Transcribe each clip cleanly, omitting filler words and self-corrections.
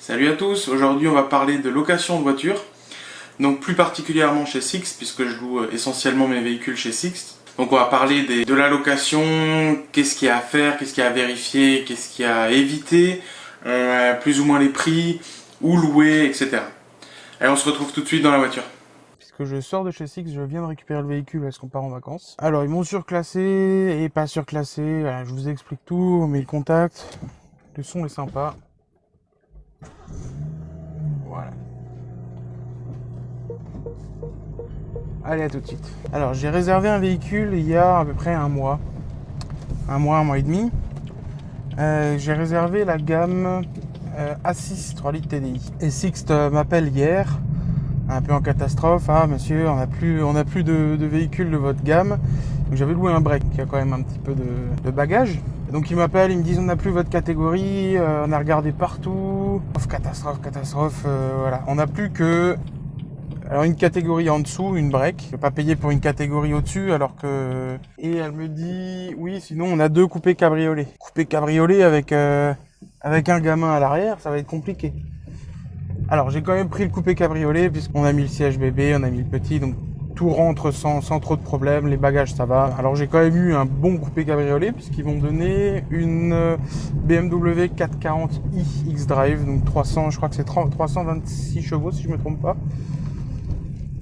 Salut à tous, aujourd'hui on va parler de location de voitures, donc plus particulièrement chez Sixt puisque je loue essentiellement mes véhicules chez Sixt. Donc on va parler de la location, qu'est-ce qu'il y a à faire, qu'est-ce qu'il y a à vérifier, qu'est-ce qu'il y a à éviter, plus ou moins les prix, où louer, etc. Allez, on se retrouve tout de suite dans la voiture. Puisque je sors de chez Sixt, je viens de récupérer le véhicule parce qu'on part en vacances. Alors ils m'ont surclassé et pas surclassé, voilà, je vous explique tout, on met le contact, le son est sympa. Voilà. Allez, à tout de suite. Alors, j'ai réservé un véhicule il y a à peu près un mois. Un mois et demi. J'ai réservé la gamme A6 3 litres TDI. Et Sixt m'appelle hier, un peu en catastrophe. Ah, monsieur, on n'a plus de véhicule de votre gamme. Donc, j'avais loué un break qui a quand même un petit peu de bagages. Donc, ils m'appellent, ils me disent on n'a plus votre catégorie, on a regardé partout. Catastrophe, voilà. On n'a plus que une catégorie en dessous, une break. Je vais pas payer pour une catégorie au-dessus alors que... Et elle me dit, oui, sinon on a deux coupés cabriolets. Coupé cabriolet avec un gamin à l'arrière, ça va être compliqué. Alors j'ai quand même pris le coupé cabriolet puisqu'on a mis le siège bébé, on a mis le petit, donc tout rentre sans trop de problèmes, les bagages ça va. Alors j'ai quand même eu un bon coupé cabriolet puisqu'ils m'ont donné une BMW 440i X-Drive, donc 300, je crois que c'est 326 chevaux si je me trompe pas.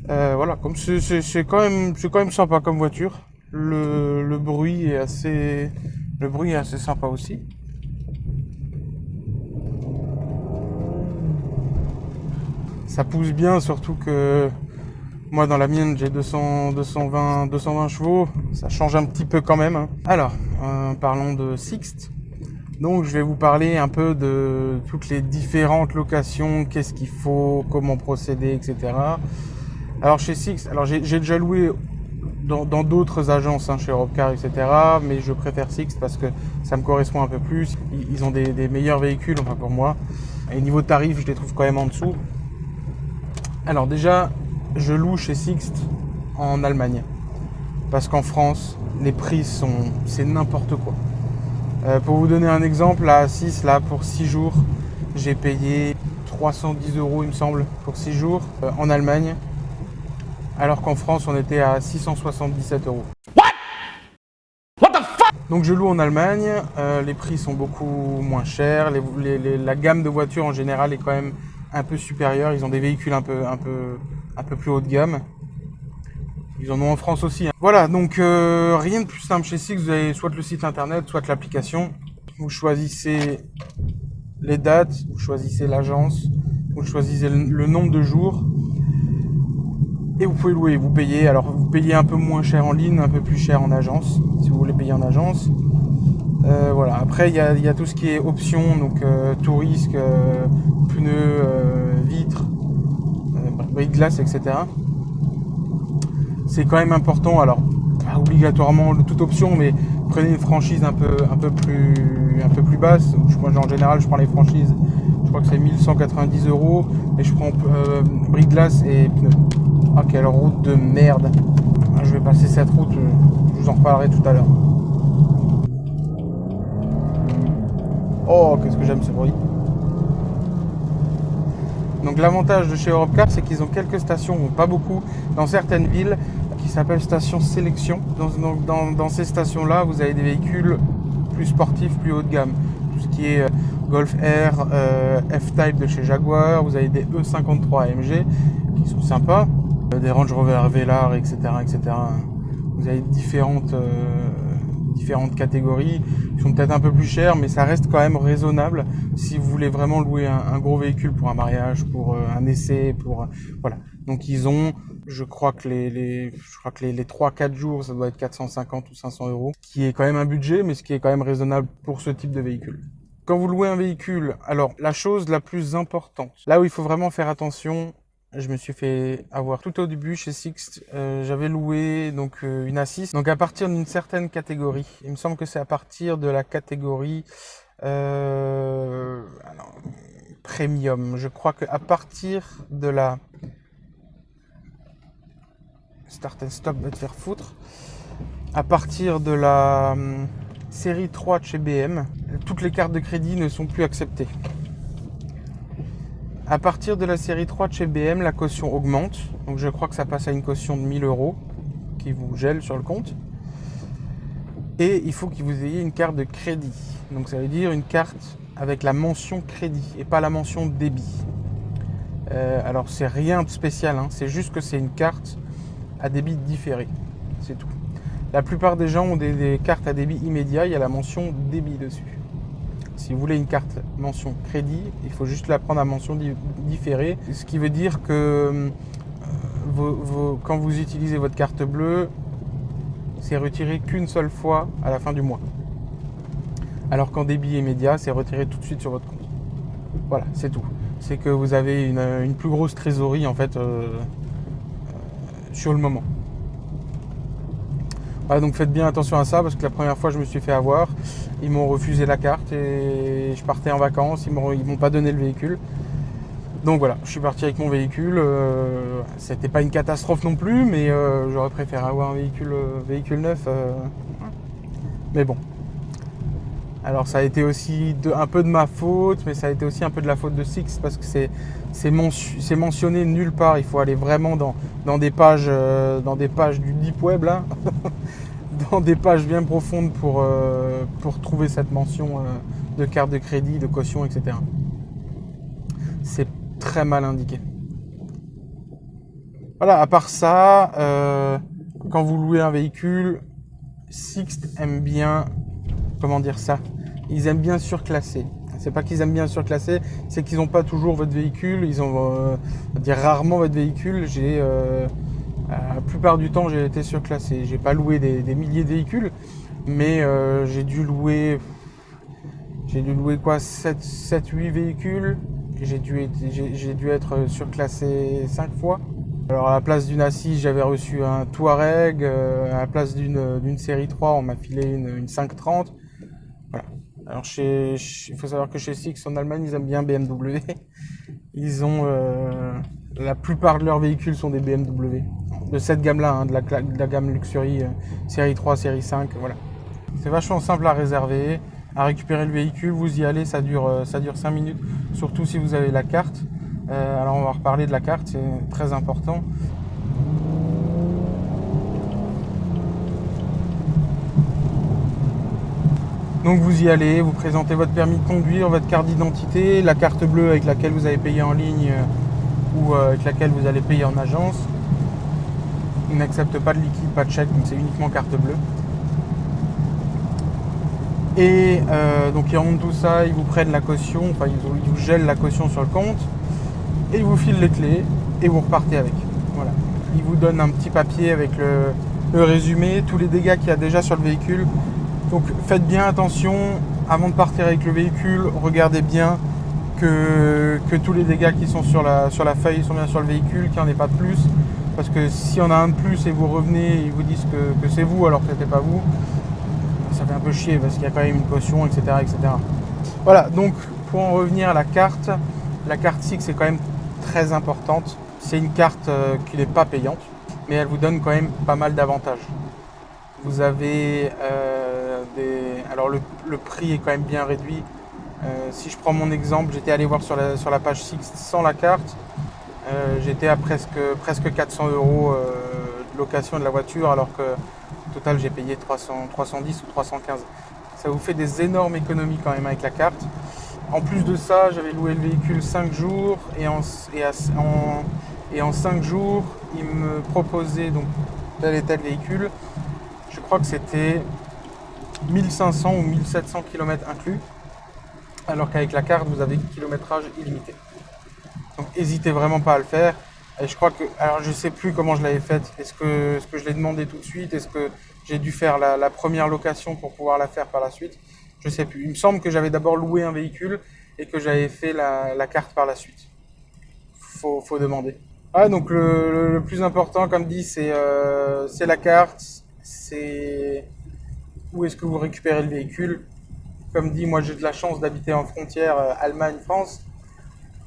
Voilà, comme c'est quand même sympa comme voiture. Le bruit est assez sympa aussi. Ça pousse bien, surtout que moi dans la mienne j'ai 220 chevaux, ça change un petit peu quand même. Hein. Alors, parlons de Sixt. Donc je vais vous parler un peu de toutes les différentes locations, qu'est-ce qu'il faut, comment procéder, etc. Alors chez Sixt, j'ai déjà loué dans d'autres agences, chez Europcar, etc. Mais je préfère Sixt parce que ça me correspond un peu plus. Ils ont des meilleurs véhicules, enfin pour moi. Et niveau tarif, je les trouve quand même en dessous. Alors déjà, je loue chez Sixt en Allemagne. Parce qu'en France, les prix c'est n'importe quoi. Pour vous donner un exemple, la A6, là, pour 6 jours, j'ai payé 310 € il me semble, pour 6 jours en Allemagne. Alors qu'en France, on était à 677 €. What the fuck? Donc je loue en Allemagne, les prix sont beaucoup moins chers, la gamme de voitures en général est quand même un peu supérieure, ils ont des véhicules un peu plus haut de gamme. Ils en ont en France aussi. Hein. Voilà, donc rien de plus simple chez Sixt, vous avez soit le site internet, soit l'application. Vous choisissez les dates, vous choisissez l'agence, vous choisissez le nombre de jours. Et vous pouvez louer, vous payez un peu moins cher en ligne, un peu plus cher en agence, si vous voulez payer en agence. Voilà. Après, il y a tout ce qui est options, donc tout risque, pneus, vitres, brise-glace, etc. C'est quand même important, alors pas obligatoirement toute option, mais prenez une franchise un peu plus basse. Moi, en général, je prends les franchises, je crois que c'est 1190 €, et je prends brise-glace et pneus. Ah, quelle route de merde. Je vais passer cette route, je vous en reparlerai tout à l'heure. Oh, qu'est-ce que j'aime ce bruit. Donc l'avantage de chez Europcar, c'est qu'ils ont quelques stations, pas beaucoup, dans certaines villes, qui s'appellent stations sélection. Dans ces stations-là, vous avez des véhicules plus sportifs, plus haut de gamme. Tout ce qui est Golf R, F-Type de chez Jaguar, vous avez des E53 AMG qui sont sympas. Des Range Rover Velar, etc. Vous avez différentes catégories qui sont peut-être un peu plus chères, mais ça reste quand même raisonnable si vous voulez vraiment louer un gros véhicule pour un mariage, pour un essai, voilà. Donc ils ont, je crois que les 3-4 jours, ça doit être 450 ou 500 €, qui est quand même un budget, mais ce qui est quand même raisonnable pour ce type de véhicule. Quand vous louez un véhicule, alors la chose la plus importante, là où il faut vraiment faire attention, je me suis fait avoir tout au début chez Sixt. J'avais loué donc une A6. Donc à partir d'une certaine catégorie. Il me semble que c'est à partir de la catégorie premium. Je crois qu'à partir de la Start and Stop va te faire foutre. À partir de la série 3 de chez BM, toutes les cartes de crédit ne sont plus acceptées. À partir de la série 3 de chez BM, la caution augmente. Donc je crois que ça passe à une caution de 1000 € qui vous gèle sur le compte. Et il faut que vous ayez une carte de crédit. Donc ça veut dire une carte avec la mention crédit et pas la mention débit. Alors c'est rien de spécial, hein. C'est juste que c'est une carte à débit différé. C'est tout. La plupart des gens ont des cartes à débit immédiat, il y a la mention débit dessus. Si vous voulez une carte mention crédit, il faut juste la prendre à mention différée. Ce qui veut dire que quand vous utilisez votre carte bleue, c'est retiré qu'une seule fois à la fin du mois. Alors qu'en débit immédiat, c'est retiré tout de suite sur votre compte. Voilà, c'est tout. C'est que vous avez une plus grosse trésorerie en fait sur le moment. Voilà, donc faites bien attention à ça parce que la première fois je me suis fait avoir, ils m'ont refusé la carte et je partais en vacances, ils m'ont pas donné le véhicule. Donc voilà, je suis parti avec mon véhicule, c'était pas une catastrophe non plus, mais j'aurais préféré avoir un véhicule neuf. Mais bon. Alors ça a été aussi un peu de ma faute, mais ça a été aussi un peu de la faute de Sixt parce que c'est mentionné nulle part. Il faut aller vraiment dans des pages du deep web là, dans des pages bien profondes pour trouver cette mention de carte de crédit, de caution, etc. C'est très mal indiqué. Voilà, à part ça, quand vous louez un véhicule, Sixt aime bien, comment dire ça, ils aiment bien surclasser. C'est pas qu'ils aiment bien surclasser, c'est qu'ils n'ont pas toujours votre véhicule, ils ont rarement votre véhicule. La plupart du temps j'ai été surclassé. J'ai pas loué des milliers de véhicules, mais j'ai dû louer quoi, 7-8 véhicules. J'ai dû être surclassé 5 fois. Alors à la place d'une Assise, j'avais reçu un Touareg. À la place d'une série 3, on m'a filé une 530. Voilà. Alors il faut savoir que chez Sixt en Allemagne, ils aiment bien BMW. Ils ont la plupart de leurs véhicules sont des BMW. De cette gamme-là, hein, de la gamme Luxury, série 3, série 5, voilà. C'est vachement simple à réserver, à récupérer le véhicule, vous y allez, ça dure 5 minutes, surtout si vous avez la carte. Alors on va reparler de la carte, c'est très important. Donc vous y allez, vous présentez votre permis de conduire, votre carte d'identité, la carte bleue avec laquelle vous avez payé en ligne ou avec laquelle vous allez payer en agence. Ils n'acceptent pas de liquide, pas de chèque, donc c'est uniquement carte bleue. Et donc ils rendent tout ça, ils vous prennent la caution, enfin ils vous gèlent la caution sur le compte, et ils vous filent les clés, et vous repartez avec. Voilà. Ils vous donnent un petit papier avec le résumé, tous les dégâts qu'il y a déjà sur le véhicule. Donc faites bien attention, avant de partir avec le véhicule, regardez bien que tous les dégâts qui sont sur la feuille sont bien sur le véhicule, qu'il n'y en ait pas de plus. Parce que s'il y en a un de plus et vous revenez et ils vous disent que c'est vous alors que c'était pas vous, ça fait un peu chier parce qu'il y a quand même une caution, etc., etc. Voilà, donc pour en revenir à la carte Sixt est quand même très importante. C'est une carte qui n'est pas payante, mais elle vous donne quand même pas mal d'avantages. Vous avez alors le prix est quand même bien réduit. Si je prends mon exemple, j'étais allé voir sur la page Sixt sans la carte. J'étais à presque 400 € de location de la voiture, alors que au total j'ai payé 310 ou 315. Ça vous fait des énormes économies quand même avec la carte. En plus de ça, j'avais loué le véhicule 5 jours et en 5 jours, ils me proposaient donc tel et tel véhicule. Je crois que c'était 1500 ou 1700 km inclus, alors qu'avec la carte, vous avez kilométrage illimité. Donc n'hésitez vraiment pas à le faire. Et je crois que, alors je sais plus comment je l'avais fait. Est-ce que je l'ai demandé tout de suite? Est-ce que j'ai dû faire la première location pour pouvoir la faire par la suite? Je sais plus. Il me semble que j'avais d'abord loué un véhicule et que j'avais fait la carte par la suite. Faut demander. Ah, donc le plus important, comme dit, c'est la carte. C'est où est-ce que vous récupérez le véhicule. Comme dit, moi j'ai de la chance d'habiter en frontière Allemagne-France.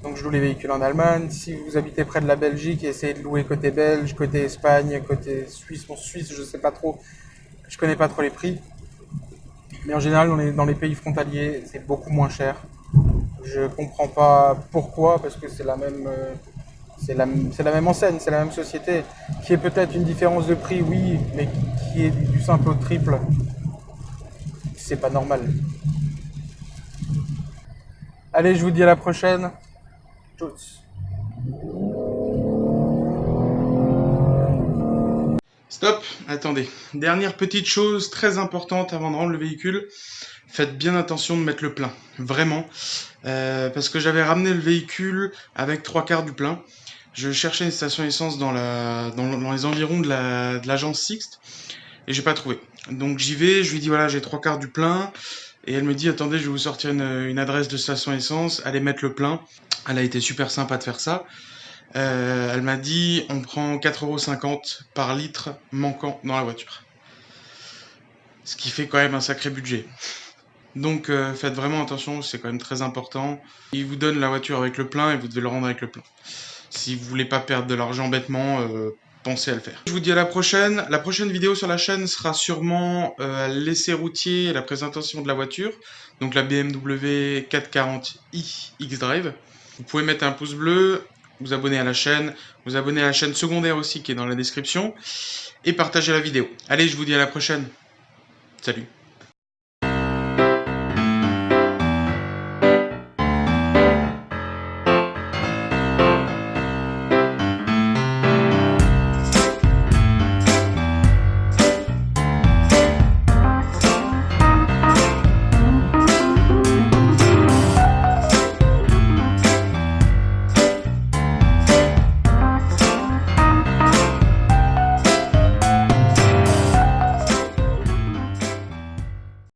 Donc je loue les véhicules en Allemagne. Si vous habitez près de la Belgique, essayez de louer côté belge, côté Espagne, côté Suisse. Bon, Suisse, je sais pas trop. Je connais pas trop les prix. Mais en général, dans les pays frontaliers, c'est beaucoup moins cher. Je comprends pas pourquoi, parce que c'est la même, c'est la même enseigne, c'est la même société. Qui est peut-être une différence de prix, oui, mais qui est du simple au triple, c'est pas normal. Allez, je vous dis à la prochaine. Tchuss. Stop, attendez. Dernière petite chose très importante avant de rendre le véhicule. Faites bien attention de mettre le plein, vraiment. Parce que j'avais ramené le véhicule avec 3/4 du plein. Je cherchais une station essence dans les environs de l'agence Sixt et j'ai pas trouvé. Donc j'y vais, je lui dis voilà, j'ai 3/4 du plein. Et elle me dit attendez, je vais vous sortir une adresse de station essence, allez mettre le plein. Elle a été super sympa de faire ça. Elle m'a dit on prend 4,50 € par litre manquant dans la voiture. Ce qui fait quand même un sacré budget. Donc faites vraiment attention, c'est quand même très important. Il vous donne la voiture avec le plein et vous devez le rendre avec le plein. Si vous voulez pas perdre de l'argent bêtement, pensez à le faire. Je vous dis à la prochaine. La prochaine vidéo sur la chaîne sera sûrement l'essai routier et la présentation de la voiture. Donc la BMW 440i X-Drive. Vous pouvez mettre un pouce bleu, vous abonner à la chaîne, vous abonner à la chaîne secondaire aussi qui est dans la description et partager la vidéo. Allez, je vous dis à la prochaine. Salut.